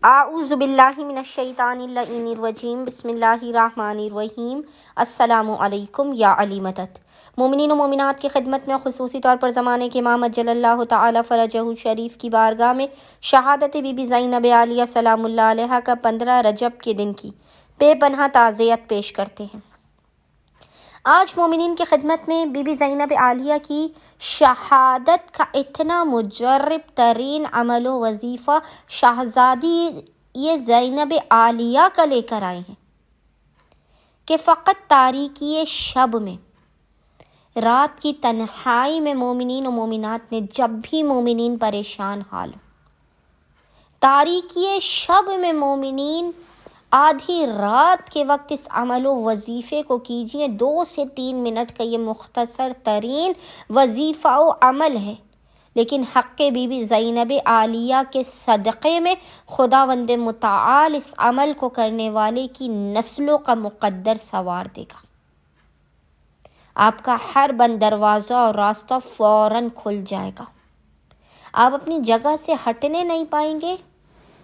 اعوذ باللہ من الشیطان اللعین الرجیم، بسم اللہ الرحمن الرحیم۔ السلام علیکم یا علی مدد۔ مومنین و مومنات کی خدمت میں خصوصی طور پر زمانے کے امام جل اللہ تعالی فرجہ شریف کی بارگاہ میں شہادت بی بی زینب عالیہ سلام اللہ علیہا کا 15 رجب کے دن کی بے پناہ تعزیت پیش کرتے ہیں۔ آج مومنین کی خدمت میں بی بی زینب عالیہ کی شہادت کا اتنا مجرب ترین عمل و وظیفہ شہزادی یہ زینب عالیہ کا لے کر آئے ہیں کہ فقط تاریکی شب میں، رات کی تنہائی میں مومنین و مومنات نے جب بھی مومنین پریشان حال ہو، تاریکی شب میں مومنین آدھی رات کے وقت اس عمل و وظیفے کو کیجئے۔ 2 سے 3 منٹ کا یہ مختصر ترین وظیفہ و عمل ہے، لیکن حق بی بی زینب عالیہ کے صدقے میں خداوند متعال اس عمل کو کرنے والے کی نسلوں کا مقدر سنوار دے گا۔ آپ کا ہر بند دروازہ اور راستہ فوراً کھل جائے گا۔ آپ اپنی جگہ سے ہٹنے نہیں پائیں گے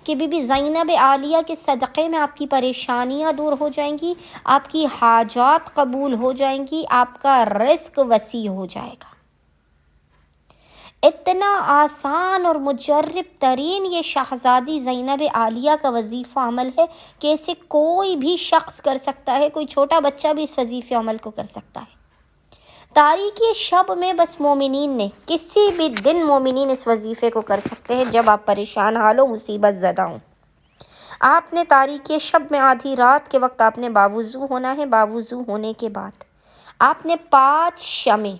کہ بی بی زینب عالیہ کے صدقے میں آپ کی پریشانیاں دور ہو جائیں گی، آپ کی حاجات قبول ہو جائیں گی، آپ کا رزق وسیع ہو جائے گا۔ اتنا آسان اور مجرب ترین یہ شہزادی زینب عالیہ کا وظیفہ عمل ہے کہ اسے کوئی بھی شخص کر سکتا ہے، کوئی چھوٹا بچہ بھی اس وظیفے عمل کو کر سکتا ہے۔ تاریکی شب میں بس مومنین نے، کسی بھی دن مومنین اس وظیفے کو کر سکتے ہیں جب آپ پریشان حال ہو، مصیبت زدہ ہوں۔ آپ نے تاریکی شب میں آدھی رات کے وقت آپ نے باوضو ہونا ہے۔ باوضو ہونے کے بعد آپ نے 5 شمع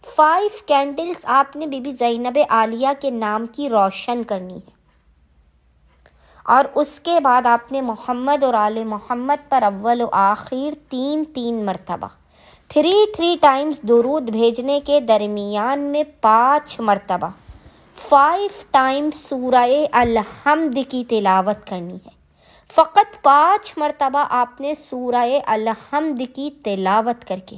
5 کینڈلز آپ نے بی بی زینب عالیہ کے نام کی روشن کرنی ہے، اور اس کے بعد آپ نے محمد اور آل محمد پر اول و آخر 3 مرتبہ 3 ٹائمز درود بھیجنے کے درمیان میں 5 مرتبہ 5 ٹائمز سورہ الحمد کی تلاوت کرنی ہے۔ فقط 5 مرتبہ آپ نے سورہ الحمد کی تلاوت کر کے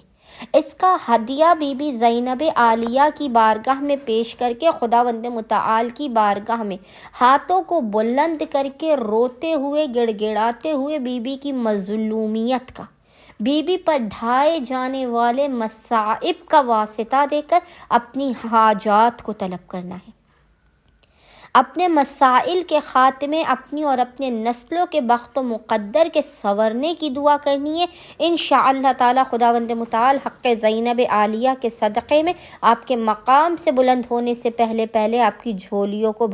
اس کا ہدیہ بی بی زینب عالیہ کی بارگاہ میں پیش کر کے، خداوند متعال کی بارگاہ میں ہاتھوں کو بلند کر کے روتے ہوئے، گڑ گڑاتے ہوئے بی بی کی مظلومیت کا، بی بی پر ڈھائے جانے والے مصائب کا واسطہ دے کر اپنی حاجات کو طلب کرنا ہے، اپنے مسائل کے خاتمے، اپنی اور اپنے نسلوں کے بخت و مقدر کے سنورنے کی دعا کرنی ہے۔ انشاءاللہ تعالی خداوند متعال حق زینب عالیہ کے صدقے میں آپ کے مقام سے بلند ہونے سے پہلے آپ کی جھولیوں کو